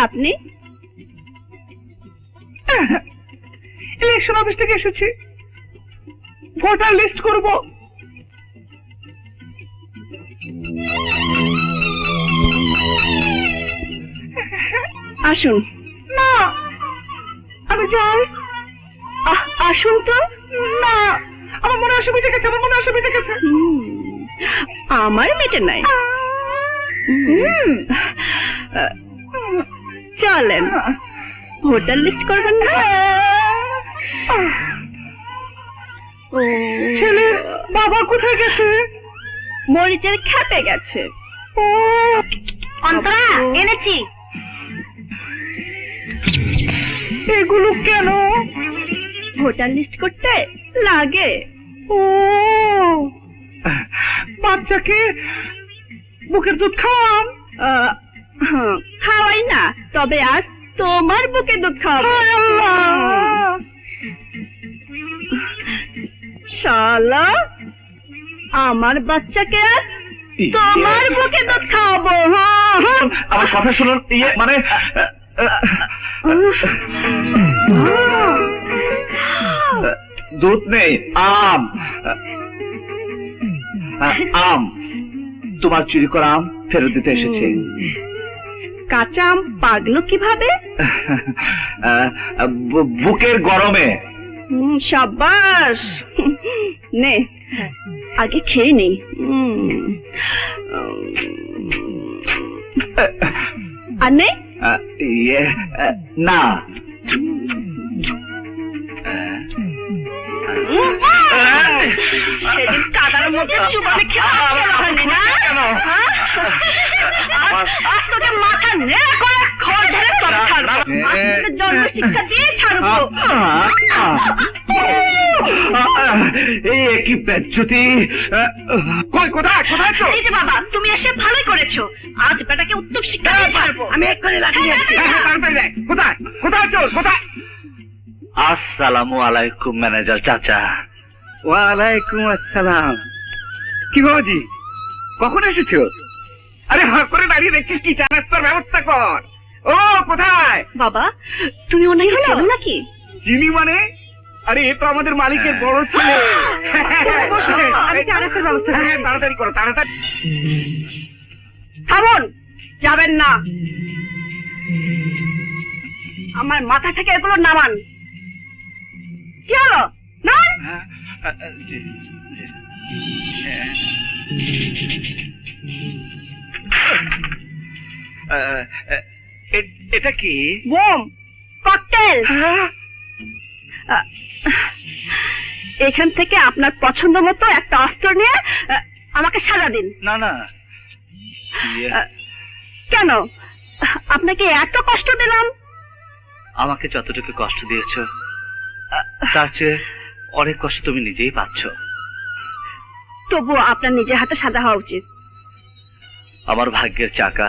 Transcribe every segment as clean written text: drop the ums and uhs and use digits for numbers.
আপনি? Election office থেকে এসেছি, ভোটার লিস্ট করব। আসুন। না, আমি যাই। আসুন তো। না, আমার মনে অসুবিধা গেছে, আমার মনে অসুবিধা গেছে। আমার মেটে নাই। চলেন, ভোটার লিস্ট করবেন না? ছেলে বাবা কোথায় গেছে? মরিচের খেতে গেছে। ও অন্তরা, এনেছি। এগুলো কেন? ভোটার লিস্ট করতে লাগে। ও বাচ্চাকে বুকের দুধ খাওয়ান? খাওয়াই না, তবে আজ তোমার বুকে দুধ খাওয়াবো। হায় আল্লাহ! শালা, আমার বাচ্চাকে আজ তোমার বুকে দুধ খাওয়াবো। আমার কথা শুনুন, মানে দুধ নেই, আম। আম, তোমার চুরি করা আম ফেরত দিতে এসেছে। কাঁচা আম পাগলো কিভাবে? বুকের গরমে। সাবাস, নে আগে খেয়ে নেই। আর নেই? না, সেদিন কাদার মধ্যে চুবানে খেয়ে না? আজ তোকে মাথা নে করে ঘর ধরে তবে ছাড়বো। জন্ম শিক্ষা দিয়ে ছাড়বো। কি পেচ্ছুতি! কোথায় কোথায় তো? এই যে বাবা, তুমি এসে ভালোই করেছো। আজ বেটাকে উত্তম শিক্ষা দিয়ে ছাড়বো। আমি এক্ষুনি লাঠি নিয়ে আসছি। কোথায় কোথায় চোর, কোথায়? আসসালামু আলাইকুম ম্যানেজার চাচা। ওয়ালাইকুম আসসালাম। কি বাবাজি, কখন এসেছো? আরে হাঁ করে দাঁড়িয়ে দেখছিস কি? চা নাস্তার ব্যবস্থা কর। ও কোথায়? বাবা, তুমি ওনাকে চেনো নাকি? চিনি মানে? আরে এ তো আমাদের মালিকের বড় ছেলে। আমি চা নাস্তার ব্যবস্থা করছি। হ্যাঁ, তাড়াতাড়ি করো, তাড়াতাড়ি। থামুন, যাবেন না। আমার মাথা থেকে এগুলো নামান। কি হলো? না, এটা কি? Bomb, cocktail. এখান থেকে আপনার পছন্দ মতো একটা অস্ত্র নিয়ে আমাকে সাজা দিন। না না, কেন আপনাকে এত কষ্ট দিলাম? আমাকে যতটুকু কষ্ট দিয়েছ তার চেয়ে অনেক কষ্ট তুমি নিজেই পাচ্ছ। তবুও আপনার নিজের হাতে সাজা হওয়া উচিত। আমার ভাগ্যের চাকা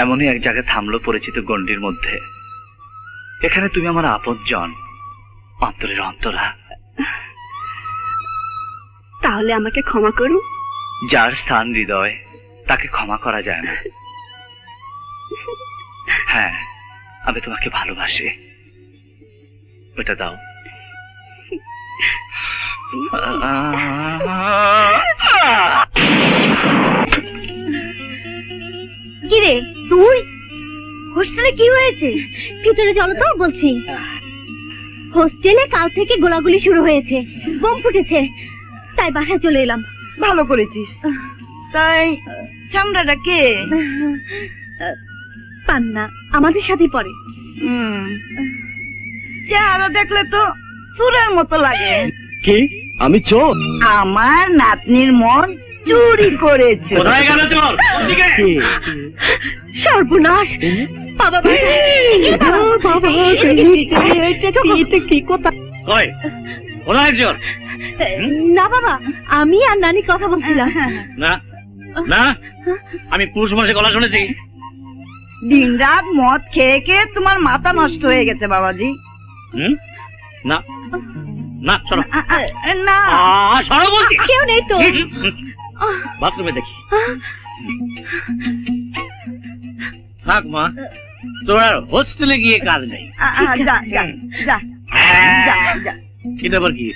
এমনই এক জায়গায় থামলো পরিচিত গণ্ডির মধ্যে। এখানে তুমি আমার আপনজন, অন্তরের অন্তরা। তাহলে আমাকে ক্ষমা করুন। যার স্থান হৃদয় তাকে ক্ষমা করা যায় না। হ্যাঁ, আমি তোমাকে ভালোবাসি। ওটা দাও। কিরে তুই হোস্টেলে কি হয়েছে? ভিতরে চলো তো বলছি। হোস্টেলে কাল থেকে গোলাগুলি শুরু হয়েছে, বোম ফুটেছে, তাই বাসায় চলে এলাম। ভালো করেছিস। তাই চামড়াটা কে? পান্না আমাদের সাথেই পড়ে। চেহারা দেখলে তো চোরের মতো লাগে। কি আমি চোর? আমার নাতনির মন চুরি করেছে। কোথায় গেল চোর? সর্বনাশ! বাবা কি কথা? কোথায় চোর? না বাবা, আমি আর নানি কথা বলছিলাম। না না, আমি পুরুষ মানুষের গলা শুনেছি। দিন রাত মদ খেয়ে খেয়ে তোমার মাথা নষ্ট হয়ে গেছে বাবাজি। না না, সরো না, সরো বলছি। কেউ নেই তো। বাথরুমে দেখি। থাক মা, তোমার হোস্টেলে গিয়ে কাজ নেই। যা যা যা যা যা এটা আবার কি?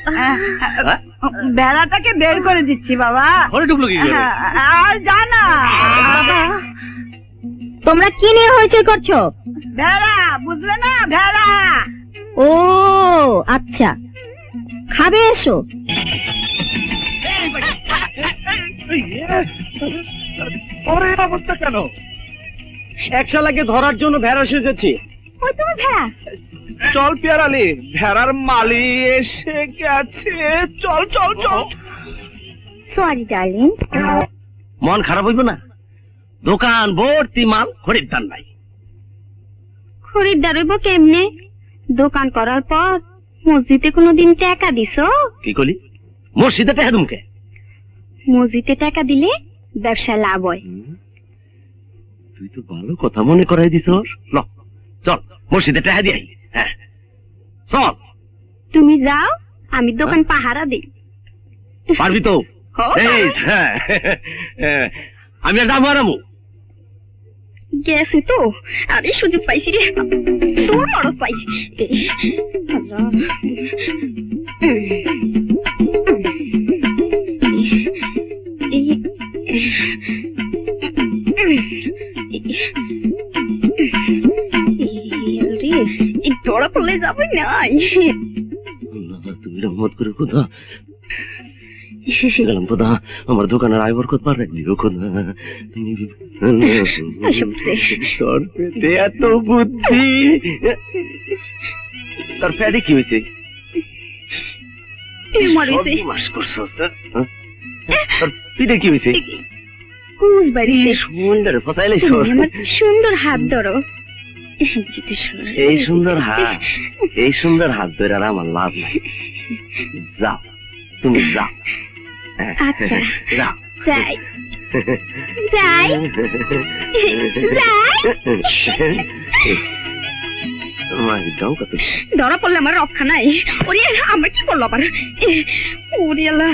বেড়াটাকে বের করে দিচ্ছি বাবা। ঘরে ঢুকলো কি করে? আর জানা বাবা, তোমরা কি নিয়ে হইচই করছো? ভেড়া, বুঝলে না? ভেড়া। ও আচ্ছা, খাবে এসো। ওরে অবস্থা কেন? এক শালাকে ধরার জন্য ভেড়া সেজেছি। ওই তুমি ভেড়া? চল পিয়ারালি, ভেড়ার মালি এসে গেছে। চল চল চল। Sorry darling. মন খারাপ হইব না? দোকান ভর্তি মাল, খরিদ্দার নাই। খরিদ্দার হইব কেমনে? দোকান করার পর মসজিদে কোনোদিন টাকা দিছো? কি কলি? মসজিদে টাকা দুমকে? মসজিদে টাকা দিলে ব্যবসা লাভ হয়। তুই তো ভালো কথা মনে করাই দিছ। ল চল মসজিদে টাকা দিয়ে আই। হ্যাঁ চল। তুমি যাও, আমি দোকান পাহারা দিই। পারবি তো? এই, হ্যাঁ, আমি আর যাবো আরামু। গেছে তো, আরে সুযোগ পাইছি রে। তোর বড় চাই। ধরা পড়লে যাবে নাই। তুমি রহমত করে খোদা, গেলাম খোদা, আমার দোকানের আয় বরকত বাড়াই দিও খোদা। তুমি তোর পেটে এত বুদ্ধি। তোর পেটে কি হয়েছে? মাস করছস না? তোর পিঠে কি হয়েছে? কুচ বাড়িতে সুন্দর ফসাইলে আমার সুন্দর হাত ধরো। এই সুন্দর হাত, এই সুন্দর হাত ধরে আর আমার লাভ নাই। যাও, তুমি যাও। আচ্ছা যাও। যাই যাই যাই। ধরা পড়লে আমার রক্ষা নাই। ওরে আমার কি বললো আবার? ওরে আল্লাহ,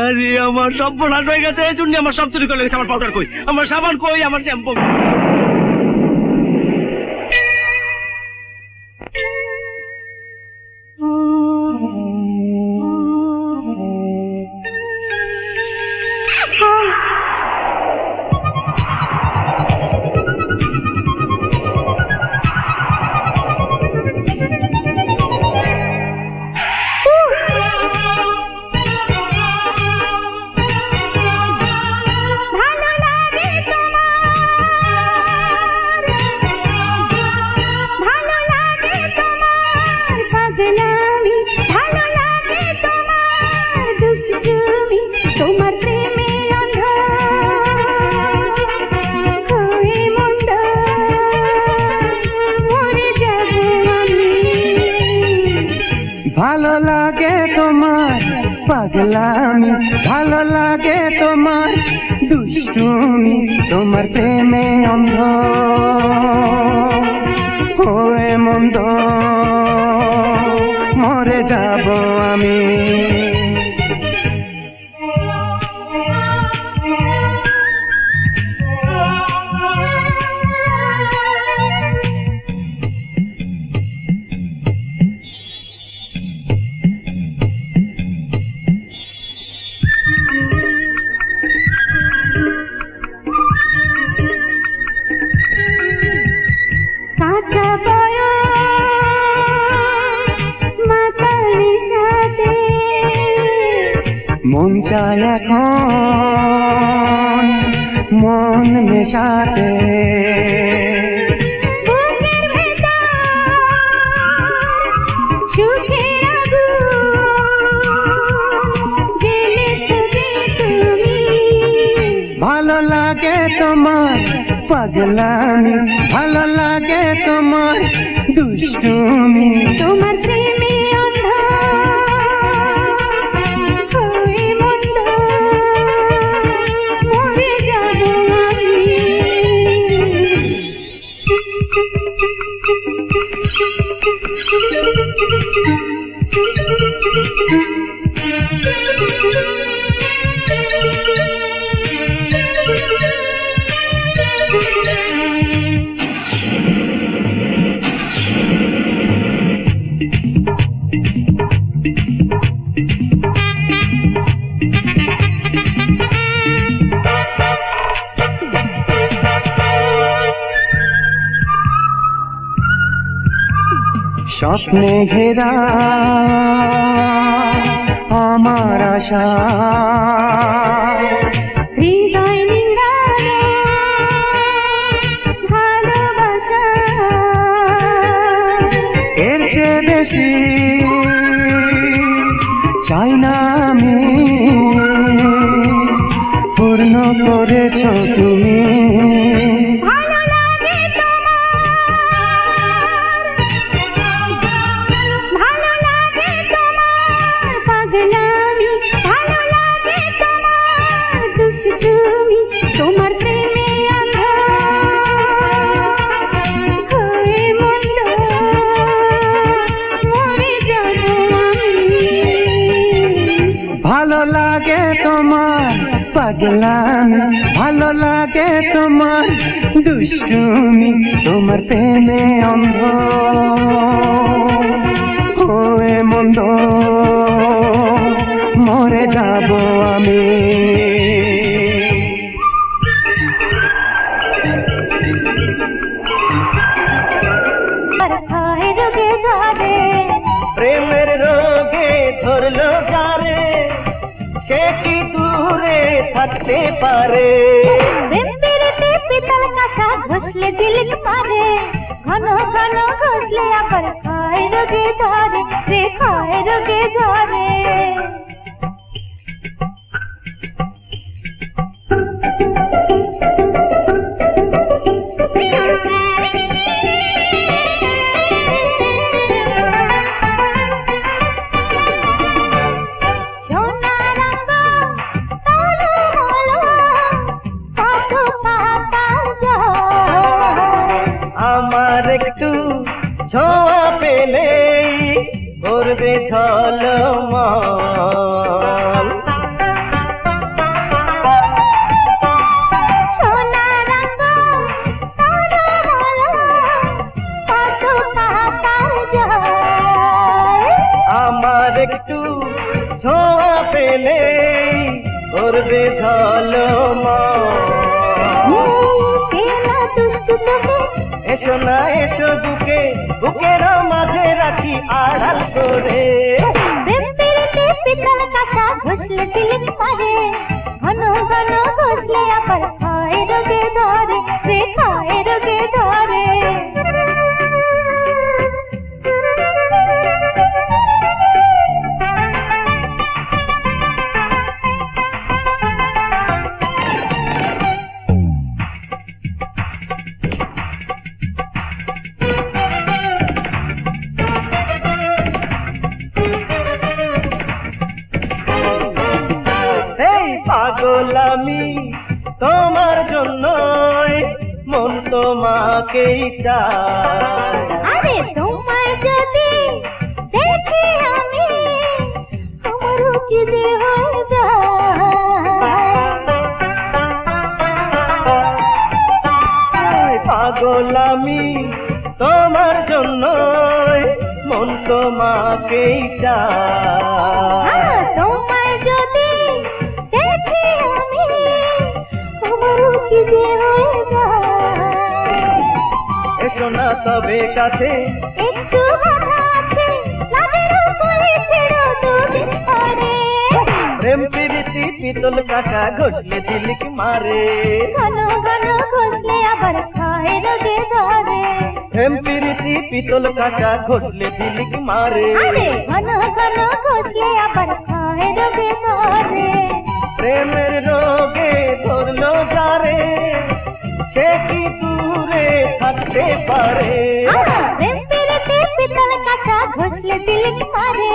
আরে আমার সব বোনাস হয়ে গেছে। চুন্নি আমার সব চুরি করে গেছে। আমার পাউডার কই, আমার সাবান কই, আমার শ্যাম্পু। ভালো লাগে তোমার পাগলামি, ভালো লাগে তোমার দুষ্টুমি, তোমার প্রেমে অন্ধ হয়ে মন্দ মরে যাব আমি। মন চায় এখন মন মেশাতে, ভালো লাগে তোমার পাগলামি, ভালো লাগে তোমার দুষ্টুমি, তোমার প্রেমে অন্ধ হয়ে মন্দ মরে যাব আমি। স্বপ্নে ঘেরা আমার আশা, হৃদয় নিংড়ানো ভালোবাসা, এর চেয়ে বেশি চাই না আমি, পূর্ণ করেছ তুমি। ভালো লাগে তোমার পাগলামি, ভালো লাগে তোমার দুষ্টুমি, তোমার প্রেমে অন্ধ হয়ে মন্দ মরে যাব আমি। ভালো লাগে তোমার পাগলামি, ভালো লাগে তোমার দুষ্টুমি, তোমার প্রেমে অন্ধ হয়ে মন্দ মরে যাব আমি। প্রেমের রোগে ধরলো যারে, সে কি দূরে থাকতে পারে। পিতল কাঁসা ঘষলে ঝিলিক পারে, ঘন ঘন ঘষলে আবার খায় রোগে ধরে, রে খায় রোগে ধরে। আমার একটু ছোঁয়া পেলেই করবে ঝলমল, আমার একটু ছোঁয়া পেলেই করবে ঝলমল। এসো না এসো বুকে, বুকের মাঝে রাখি আড়াল করে। পিতল কাঁসা ঘষলে ঝিলিক পারে, ঘন ঘন ঘষলে আবার খায় রোগে ধরে, রে খায় রোগে ধরে। পাগলামি তোমার জন্যই, মন তোমাকেই চায়। আরে তোমায় যদি দেখি আমি, আমারও কি যে হয়ে যায়। পাগলামি তোমার জন্যই, মন তোমাকেই চায়। তোমায় যদি দেখি আমি, আমারও কি যে হয়ে যায়। এসো না তবে কাছে, একটু বাধা আছে, লাজের উপরে ছেড়ো দুদিন পরে। প্রেম প্রীতি পিতল কাঁসা ঘষলে ঝিলিক মারে, ঘন ঘন ঘষলে আবার খায় রোগে ধরে। প্রেম প্রীতি পিতল কাঁসা ঘষলে ঝিলিক মারে, ঘন ঘন ঘষলে আবার খায় রোগে ধরে। প্রেমের রোগে ধরলো যারে, সে কি দূরে থাকতে পারে। প্রেম প্রীতি পিতল কাঁসা ঘষলে ঝিলিক মারে,